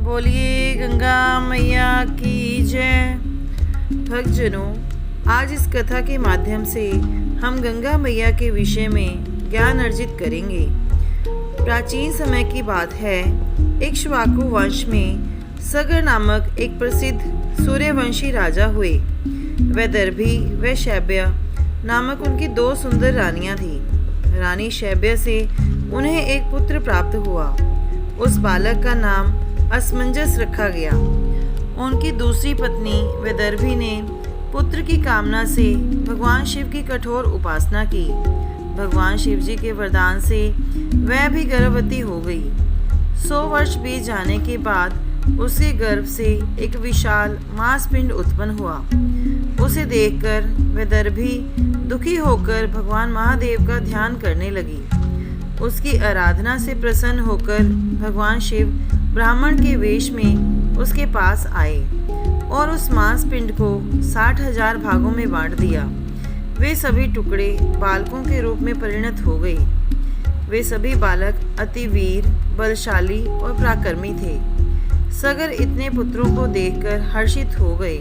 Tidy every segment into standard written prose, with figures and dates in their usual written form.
बोलिए गंगा मैया की जय। भक्तजनों, आज इस कथा के माध्यम से हम गंगा मैया के विषय में ज्ञान अर्जित करेंगे। प्राचीन समय की बात है। इक्ष्वाकु वंश में सगर नामक एक प्रसिद्ध सूर्यवंशी राजा हुए। वैदर्भी व शैब्य नामक उनकी दो सुंदर रानियां थीं। रानी शैब्य से उन्हें एक पुत्र प्राप्त हुआ। उस बालक का नाम असमंजस रखा गया। उनकी दूसरी पत्नी वैदर्भी ने पुत्र की कामना से भगवान शिव की कठोर उपासना की। भगवान शिव जी के वरदान से वह भी गर्भवती हो गई। 100 वर्ष बीत जाने के बाद उसके गर्भ से एक विशाल मांसपिंड उत्पन्न हुआ। उसे देखकर वैदर्भी दुखी होकर भगवान महादेव का ध्यान करने लगी। उसकी आराधना से प्रसन्न होकर भगवान शिव ब्राह्मण के वेश में उसके पास आए और उस मांसपिंड को 60,000 भागों में बांट दिया। वे सभी टुकड़े बालकों के रूप में परिणत हो गए। वे सभी बालक अति वीर, बलशाली और पराक्रमी थे। सगर इतने पुत्रों को देखकर हर्षित हो गए।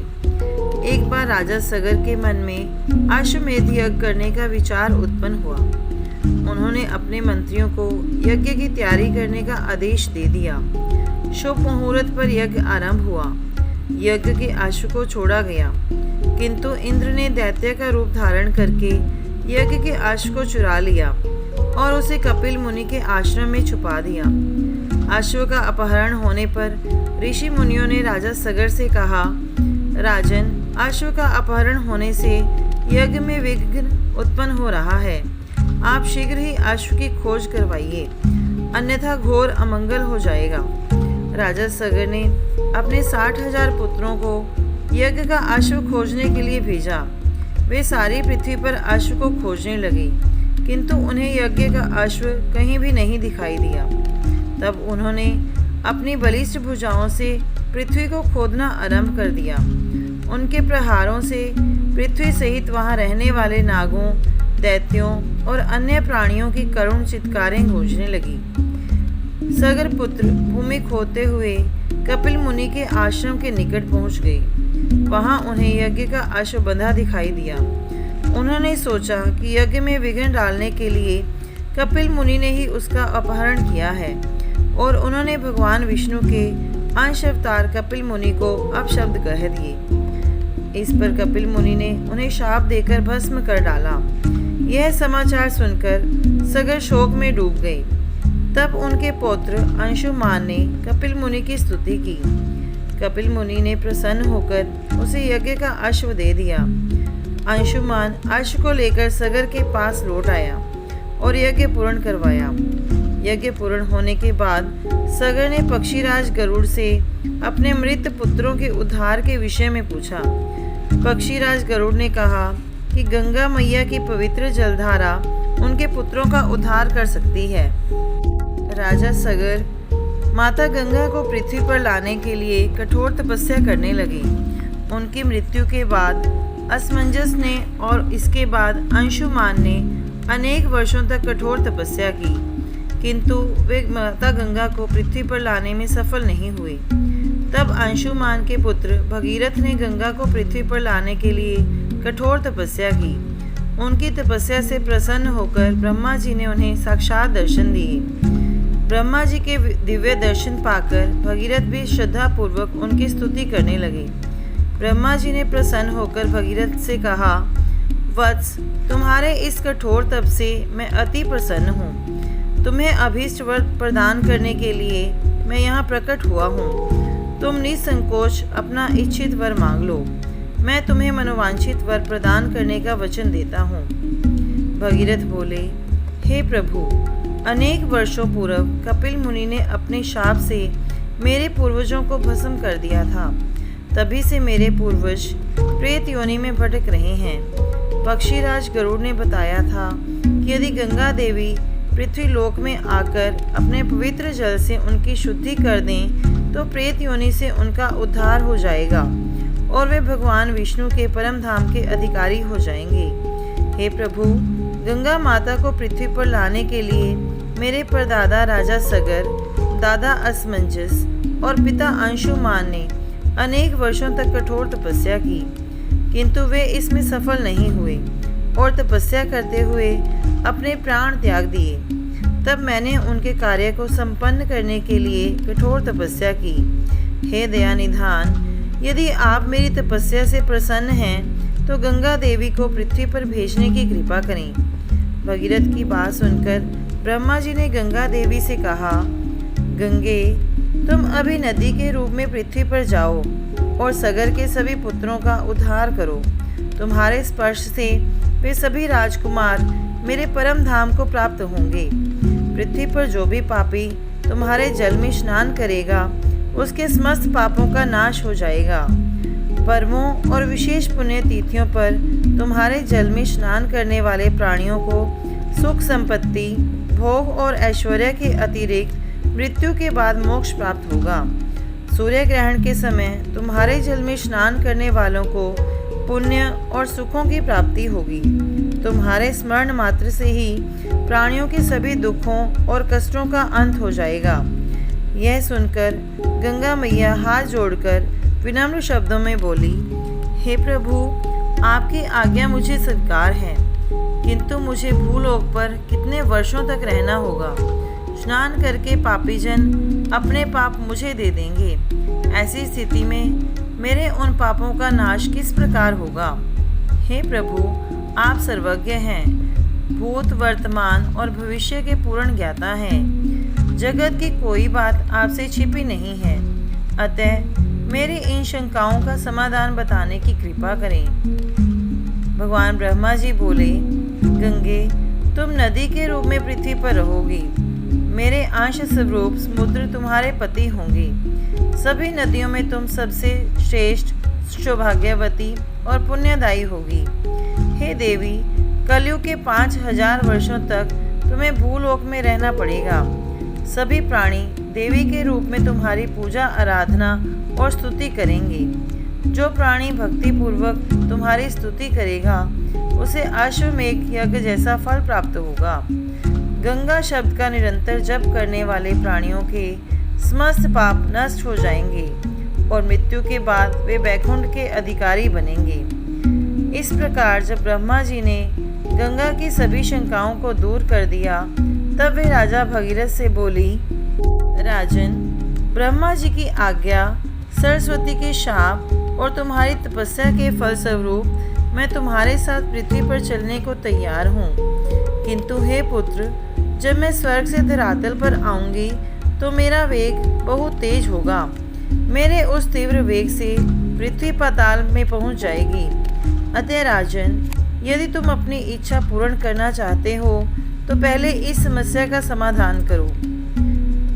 एक बार राजा सगर के मन में अश्वमेध यज्ञ करने का विचार उत्पन्न हुआ। उन्होंने अपने मंत्रियों को यज्ञ की तैयारी करने का आदेश दे दिया। शुभ मुहूर्त पर यज्ञ आरंभ हुआ। यज्ञ के अश्व को छोड़ा गया, किंतु इंद्र ने दैत्य का रूप धारण करके यज्ञ के अश्व को चुरा लिया और उसे कपिल मुनि के आश्रम में छुपा दिया। अश्व का अपहरण होने पर ऋषि मुनियों ने राजा सगर से कहा, राजन, अश्व का अपहरण होने से यज्ञ में विघ्न उत्पन्न हो रहा है। आप शीघ्र ही अश्व की खोज करवाइए, अन्यथा घोर अमंगल हो जाएगा। राजा सगर ने अपने 60,000 पुत्रों को यज्ञ का अश्व खोजने के लिए भेजा। वे सारी पृथ्वी पर अश्व को खोजने लगे, किंतु उन्हें यज्ञ का अश्व कहीं भी नहीं दिखाई दिया। तब उन्होंने अपनी बलिष्ठ भुजाओं से पृथ्वी को खोदना आरंभ कर दिया। उनके प्रहारों से पृथ्वी सहित वहां रहने वाले नागों, दैत्यों और अन्य प्राणियों की करुण चित्कारें गूंजने लगी। सगर पुत्र भूमि खोदते हुए कपिल मुनि के आश्रम के निकट पहुंच गए। वहां उन्हें यज्ञ का अश्व बंधा दिखाई दिया। उन्होंने सोचा कि यज्ञ में विघ्न डालने के लिए कपिल मुनि ने ही उसका अपहरण किया है, और उन्होंने भगवान विष्णु के अंश अवतार कपिल मुनि को अपशब्द कह दिए। इस पर कपिल मुनि ने उन्हें शाप देकर भस्म कर डाला। यह समाचार सुनकर सगर शोक में डूब गए। तब उनके पौत्र अंशुमान ने कपिल मुनि की स्तुति की। कपिल मुनि ने प्रसन्न होकर उसे यज्ञ का अश्व दे दिया। अंशुमान अश्व को लेकर सगर के पास लौट आया और यज्ञ पूर्ण करवाया। यज्ञ पूर्ण होने के बाद सगर ने पक्षीराज गरुड़ से अपने मृत पुत्रों के उद्धार के विषय में पूछा। पक्षीराज गरुड़ ने कहा कि गंगा मैया की पवित्र जलधारा उनके पुत्रों का उद्धार कर सकती है। राजा सगर माता गंगा को पृथ्वी पर लाने के लिए कठोर तपस्या करने लगे। उनकी मृत्यु के बाद असमंजस ने और इसके बाद अंशुमान ने अनेक वर्षों तक कठोर तपस्या की, किंतु वे माता गंगा को पृथ्वी पर लाने में सफल नहीं हुए। तब अंशुमान के पुत्र भगीरथ ने गंगा को पृथ्वी पर लाने के लिए कठोर तपस्या की। उनकी तपस्या से प्रसन्न होकर ब्रह्मा जी ने उन्हें साक्षात दर्शन दिए। ब्रह्मा जी के दिव्य दर्शन पाकर भगीरथ भी श्रद्धापूर्वक उनकी स्तुति करने लगे। ब्रह्मा जी ने प्रसन्न होकर भगीरथ से कहा, वत्स, तुम्हारे इस कठोर तप से मैं अति प्रसन्न हूँ। तुम्हें अभीष्ट वर प्रदान करने के लिए मैं यहाँ प्रकट हुआ हूँ। तुम निसंकोच अपना इच्छित वर मांग लो। मैं तुम्हें मनोवांछित वर प्रदान करने का वचन देता हूँ। भगीरथ बोले, हे प्रभु, अनेक वर्षों पूर्व कपिल मुनि ने अपने शाप से मेरे पूर्वजों को भस्म कर दिया था। तभी से मेरे पूर्वज प्रेत योनि में भटक रहे हैं। पक्षीराज गरुड़ ने बताया था कि यदि गंगा देवी पृथ्वी लोक में आकर अपने पवित्र जल से उनकी शुद्धि कर दें तो प्रेत योनि से उनका उद्धार हो जाएगा और वे भगवान विष्णु के परम धाम के अधिकारी हो जाएंगे। हे प्रभु, गंगा माता को पृथ्वी पर लाने के लिए मेरे परदादा राजा सगर, दादा असमंजस और पिता अंशुमान ने अनेक वर्षों तक कठोर तपस्या की, किंतु वे इसमें सफल नहीं हुए और तपस्या करते हुए अपने प्राण त्याग दिए। तब मैंने उनके कार्य को संपन्न करने के लिए कठोर तपस्या की। हे दयानिधान, यदि आप मेरी तपस्या से प्रसन्न हैं तो गंगा देवी को पृथ्वी पर भेजने की कृपा करें। भगीरथ की बात सुनकर ब्रह्मा जी ने गंगा देवी से कहा, गंगे, तुम अभी नदी के रूप में पृथ्वी पर जाओ और सगर के सभी पुत्रों का उद्धार करो। तुम्हारे स्पर्श से वे सभी राजकुमार मेरे परम धाम को प्राप्त होंगे। पृथ्वी पर जो भी पापी तुम्हारे जल में स्नान करेगा उसके समस्त पापों का नाश हो जाएगा। पर्वों और विशेष पुण्य तिथियों पर तुम्हारे जल में स्नान करने वाले प्राणियों को सुख संपत्ति, भोग और ऐश्वर्य के अतिरिक्त मृत्यु के बाद मोक्ष प्राप्त होगा। सूर्य ग्रहण के समय तुम्हारे जल में स्नान करने वालों को पुण्य और सुखों की प्राप्ति होगी। तुम्हारे स्मरण मात्र से ही प्राणियों के सभी दुखों और कष्टों का अंत हो जाएगा। यह सुनकर गंगा मैया हाथ जोड़कर विनम्र शब्दों में बोली, हे प्रभु, आपकी आज्ञा मुझे स्वीकार है, किंतु मुझे भूलोक पर कितने वर्षों तक रहना होगा। स्नान करके पापी जन अपने पाप मुझे दे देंगे। ऐसी स्थिति में मेरे उन पापों का नाश किस प्रकार होगा। हे प्रभु, आप सर्वज्ञ हैं, भूत, वर्तमान और भविष्य के पूर्ण ज्ञाता हैं। जगत की कोई बात आपसे छिपी नहीं है, अतः मेरी इन शंकाओं का समाधान बताने की कृपा करें। भगवान ब्रह्मा जी बोले, गंगे, तुम नदी के रूप में पृथ्वी पर रहोगी। मेरे अंश स्वरूप समुद्र तुम्हारे पति होंगे। सभी नदियों में तुम सबसे श्रेष्ठ, सौभाग्यवती और पुण्यदायी होगी। हे देवी, कलयुग के 5000 वर्षों तक तुम्हें भूलोक में रहना पड़ेगा। सभी प्राणी देवी के रूप में तुम्हारी पूजा, आराधना और स्तुति करेंगे। जो प्राणी भक्ति पूर्वक तुम्हारी स्तुति करेगा उसे अश्वमेध यज्ञ जैसा फल प्राप्त होगा। गंगा शब्द का निरंतर जप करने वाले प्राणियों के समस्त पाप नष्ट हो जाएंगे और मृत्यु के बाद वे वैकुंठ के अधिकारी बनेंगे। इस प्रकार जब ब्रह्मा जी ने गंगा की सभी शंकाओं को दूर कर दिया, तब वे राजा भगीरथ से बोली, राजन, ब्रह्मा जी की आज्ञा, सरस्वती के शाप और तुम्हारी तपस्या के फलस्वरूप मैं तुम्हारे साथ पृथ्वी पर चलने को तैयार हूँ। किंतु हे पुत्र, जब मैं स्वर्ग से धरातल पर आऊँगी तो मेरा वेग बहुत तेज होगा। मेरे उस तीव्र वेग से पृथ्वी पाताल में पहुँच जाएगी। अतः राजन, यदि तुम अपनी इच्छा पूर्ण करना चाहते हो तो पहले इस समस्या का समाधान करो।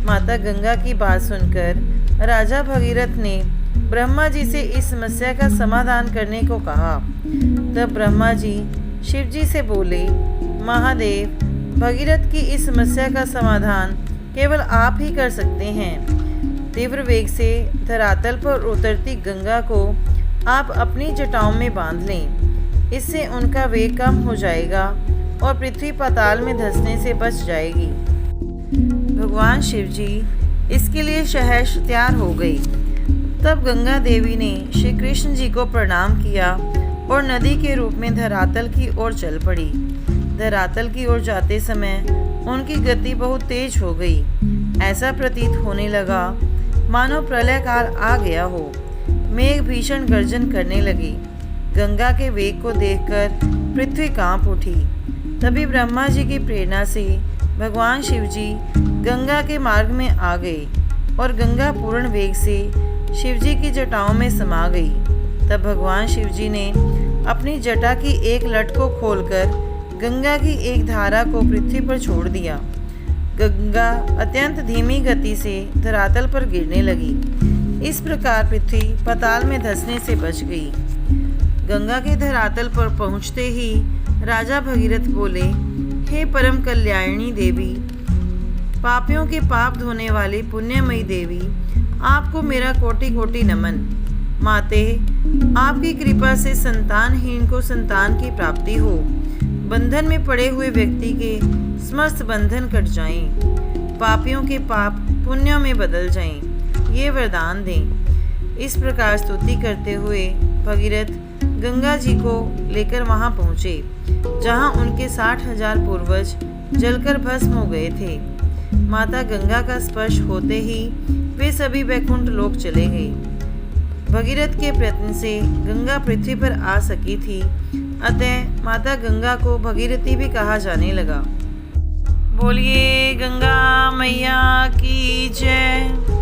माता गंगा की बात सुनकर राजा भगीरथ ने ब्रह्मा जी से इस समस्या का समाधान करने को कहा। तब ब्रह्मा जी शिव जी से बोले, महादेव, भगीरथ की इस समस्या का समाधान केवल आप ही कर सकते हैं। तीव्र वेग से धरातल पर उतरती गंगा को आप अपनी जटाओं में बांध लें। इससे उनका वेग कम हो जाएगा और पृथ्वी पाताल में धंसने से बच जाएगी। भगवान शिव जी इसके लिए सहर्ष तैयार हो गई। तब गंगा देवी ने श्री कृष्ण जी को प्रणाम किया और नदी के रूप में धरातल की ओर चल पड़ी। धरातल की ओर जाते समय उनकी गति बहुत तेज हो गई। ऐसा प्रतीत होने लगा मानो प्रलय काल आ गया हो। मेघ भीषण गर्जन करने लगी। गंगा के वेग को देखकर पृथ्वी कांप उठी। तभी ब्रह्मा जी की प्रेरणा से भगवान शिव जी गंगा के मार्ग में आ गए और गंगा पूर्ण वेग से शिव जी की जटाओं में समा गई। तब भगवान शिव जी ने अपनी जटा की एक लट को खोलकर गंगा की एक धारा को पृथ्वी पर छोड़ दिया। गंगा अत्यंत धीमी गति से धरातल पर गिरने लगी। इस प्रकार पृथ्वी पाताल में धंसने से बच गई। गंगा के धरातल पर पहुँचते ही राजा भगीरथ बोले, हे परम कल्याणी देवी, पापियों के पाप धोने वाली पुण्यमयी देवी, आपको मेरा कोटि कोटि नमन। माते, आपकी कृपा से संतानहीन को संतान की प्राप्ति हो। बंधन में पड़े हुए व्यक्ति के समस्त बंधन कट जाएं। पापियों के पाप पुण्यों में बदल जाएं ये वरदान दें। इस प्रकार स्तुति करते हुए भगीरथ गंगा जी को लेकर वहां पहुँचे, जहां उनके 60,000 पूर्वज जलकर भस्म हो गए थे। माता गंगा का स्पर्श होते ही वे सभी वैकुंठ लोक चले गए। भगीरथ के प्रयत्न से गंगा पृथ्वी पर आ सकी थी, अतः माता गंगा को भगीरथी भी कहा जाने लगा। बोलिए गंगा मैया की जय।